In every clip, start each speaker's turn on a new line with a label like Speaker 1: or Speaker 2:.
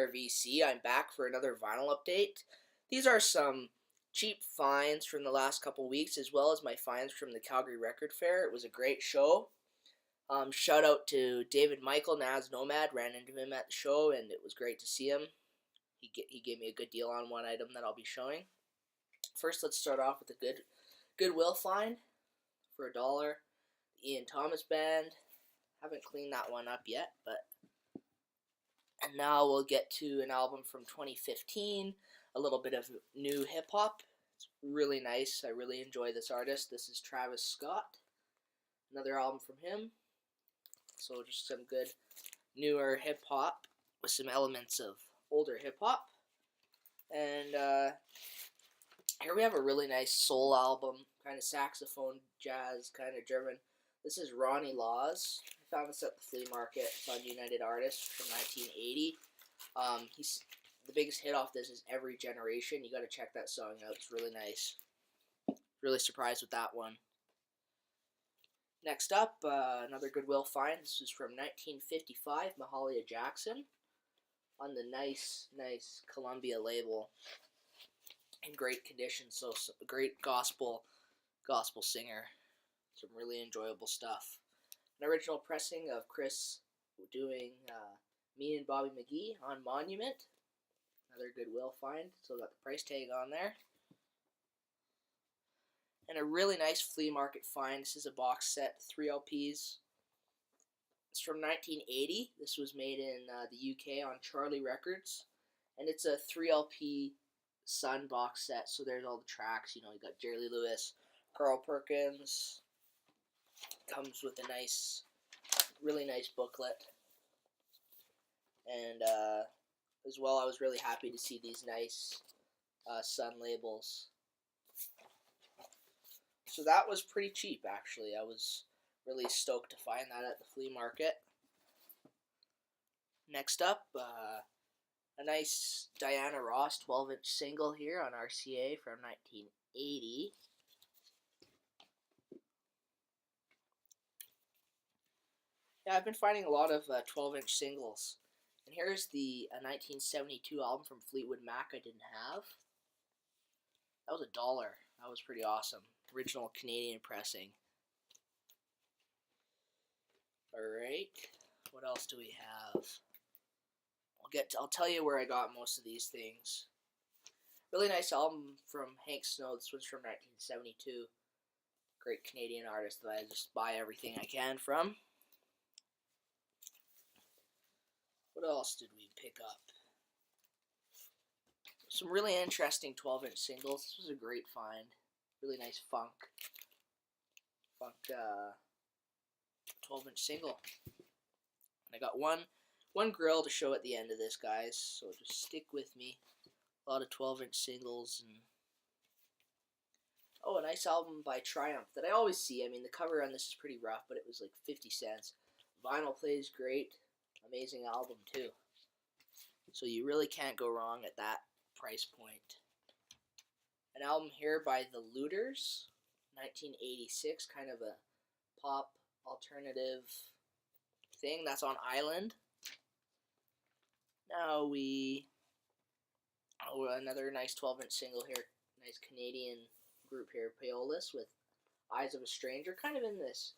Speaker 1: VC. I'm back for another vinyl update. These are some cheap finds from the last couple weeks, as well as my finds from the Calgary Record Fair. It was a great show. Shout out to David Michael, Naz Nomad. Ran into him at the show, and it was great to see him. He gave me a good deal on one item that I'll be showing. First, let's start off with a Goodwill find for $1. The Ian Thomas Band. Haven't cleaned that one up yet, but. And now we'll get to an album from 2015, a little bit of new hip-hop. It's really nice. I really enjoy this artist. This is Travis Scott. Another album from him. So just some good newer hip-hop with some elements of older hip-hop. And here we have a really nice soul album, kind of saxophone, jazz, kind of driven. This is Ronnie Laws. I found this at the flea market. It's on United Artists from 1980. He's the biggest hit off this is Every Generation. You got to check that song out. It's really nice. Really surprised with that one. Next up, another Goodwill find. This is from 1955, Mahalia Jackson, on the nice Columbia label, in great condition. So great gospel singer. Some really enjoyable stuff. An original pressing of Chris doing Me and Bobby McGee on Monument. Another Goodwill find. So got the price tag on there. And a really nice flea market find. This is a box set, 3 LPs. It's from 1980. This was made in the UK on Charlie Records. And it's a 3 LP Sun box set. So there's all the tracks. You got Jerry Lee Lewis, Carl Perkins. Comes with a really nice booklet. And as well, I was really happy to see these nice Sun labels. So that was pretty cheap, actually. I was really stoked to find that at the flea market. Next up, a nice Diana Ross 12-inch single here on RCA from 1980. Yeah, I've been finding a lot of 12-inch singles. And here's the 1972 album from Fleetwood Mac I didn't have. That was $1. That was pretty awesome. Original Canadian pressing. Alright, what else do we have? I'll tell you where I got most of these things. Really nice album from Hank Snow. This was from 1972. Great Canadian artist that I just buy everything I can from. What else did we pick up? Some really interesting 12-inch singles. This was a great find. Really nice funk 12-inch single. And I got one grill to show at the end of this, guys. So just stick with me. A lot of 12-inch singles and a nice album by Triumph that I always see. I mean, the cover on this is pretty rough, but it was like 50 cents. Vinyl plays great. Amazing album too. So you really can't go wrong at that price point. An album here by The Looters, 1986, kind of a pop alternative thing. That's on Island. Now another nice 12-inch single here. Nice Canadian group here, Paolis, with Eyes of a Stranger, kind of in this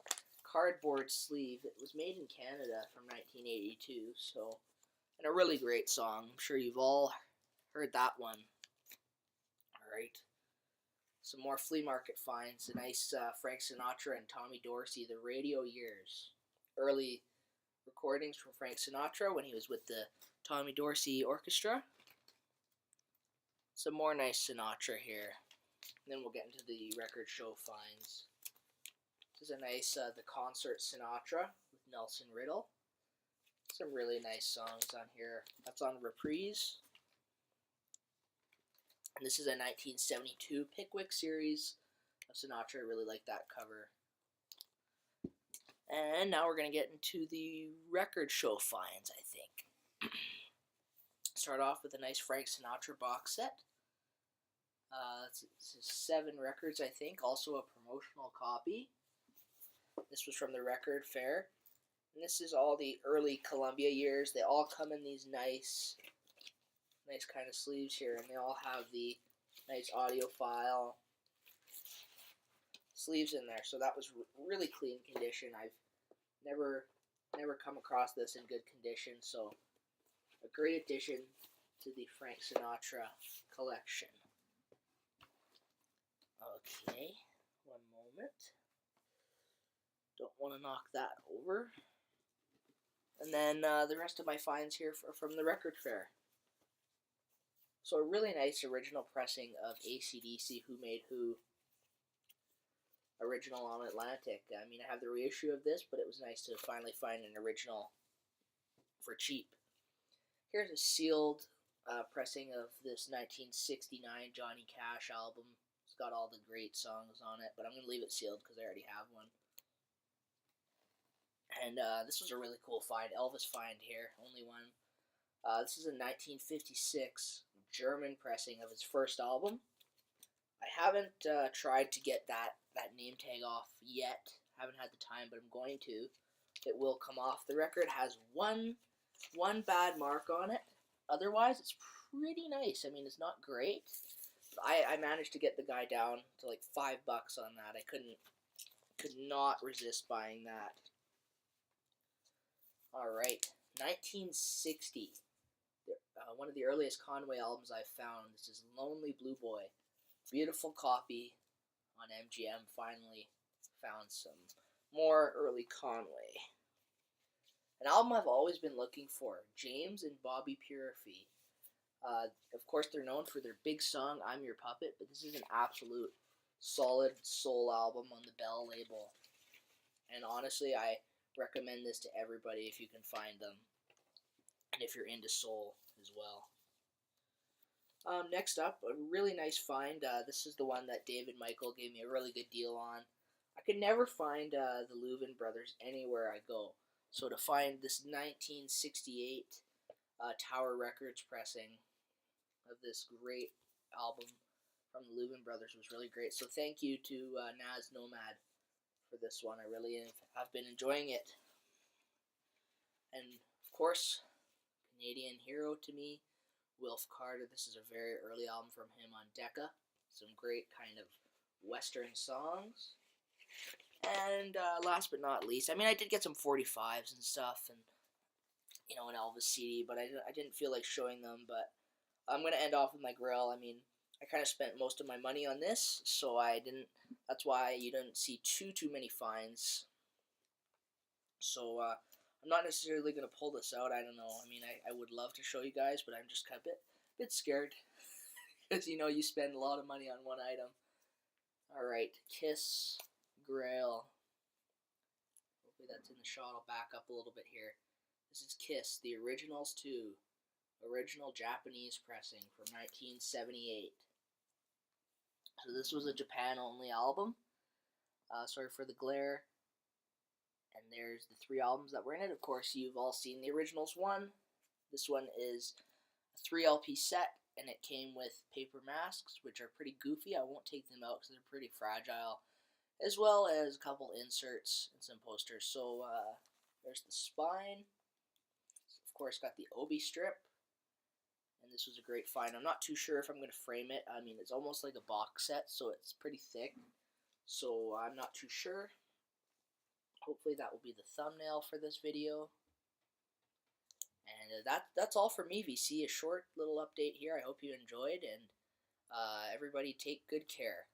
Speaker 1: cardboard sleeve. It was made in Canada from 1982, and a really great song. I'm sure you've all heard that one. Alright, some more flea market finds. A nice Frank Sinatra and Tommy Dorsey, The Radio Years. Early recordings from Frank Sinatra when he was with the Tommy Dorsey Orchestra. Some more nice Sinatra here. And then we'll get into the record show finds. This is a nice The Concert Sinatra with Nelson Riddle. Some really nice songs on here. That's on Reprise. And this is a 1972 Pickwick series of Sinatra. I really like that cover. And now we're going to get into the record show finds, I think. Start off with a nice Frank Sinatra box set. This is 7 records, I think. Also a promotional copy. This was from the Record Fair. And this is all the early Columbia years. They all come in these nice nice kind of sleeves here, and they all have the nice audiophile sleeves in there. So that was really clean condition. I've never come across this in good condition. So a great addition to the Frank Sinatra collection. Okay, one moment. Don't want to knock that over. And then the rest of my finds here are from the record fair. So a really nice original pressing of AC/DC, Who Made Who, original on Atlantic. I mean, I have the reissue of this, but it was nice to finally find an original for cheap. Here's a sealed pressing of this 1969 Johnny Cash album. It's got all the great songs on it, but I'm going to leave it sealed because I already have one. And this was a really cool find. Elvis find here, only one. This is a 1956 German pressing of his first album. I haven't tried to get that name tag off yet. Haven't had the time, but I'm going to. It will come off. The record has one bad mark on it. Otherwise, it's pretty nice. I mean, it's not great. I managed to get the guy down to like $5 on that. I could not resist buying that. Alright, 1960. One of the earliest Conway albums I've found. This is Lonely Blue Boy. Beautiful copy on MGM. Finally found some more early Conway. An album I've always been looking for. James and Bobby Purify. Of course, they're known for their big song, I'm Your Puppet, but this is an absolute solid soul album on the Bell label. And honestly, I recommend this to everybody if you can find them. And if you're into soul as well. Next up, a really nice find. This is the one that David Michael gave me a really good deal on. I could never find the Louvin brothers anywhere I go. So to find this 1968 Tower Records pressing of this great album from the Louvin brothers was really great. So thank you to Naz Nomad for this one. I really have been enjoying it. And of course, Canadian hero to me, Wilf Carter. This is a very early album from him on Decca. Some great kind of Western songs. And last but not least, I mean, I did get some 45s and stuff, and you know, an Elvis CD, but I didn't feel like showing them. But I'm gonna end off with my grail. I mean, I kind of spent most of my money on this, so I didn't. That's why you didn't see too many finds. So I'm not necessarily gonna pull this out. I don't know. I mean, I would love to show you guys, but I'm just kind of a bit scared because you know you spend a lot of money on one item. All right, Kiss. Grail. Hopefully that's in the shot. I'll back up a little bit here. This is Kiss, the Originals 2. Original Japanese pressing from 1978. So this was a Japan-only album. Sorry for the glare. And there's the 3 albums that were in it. Of course, you've all seen the Originals 1. This one is a 3 LP set, and it came with paper masks, which are pretty goofy. I won't take them out because they're pretty fragile, as well as a couple inserts and some posters. So there's the spine. Of course, got the Obi strip. And this was a great find. I'm not too sure if I'm going to frame it. I mean, it's almost like a box set, so it's pretty thick. So I'm not too sure. Hopefully that will be the thumbnail for this video. And that's all for me, VC. A short little update here. I hope you enjoyed, and everybody take good care.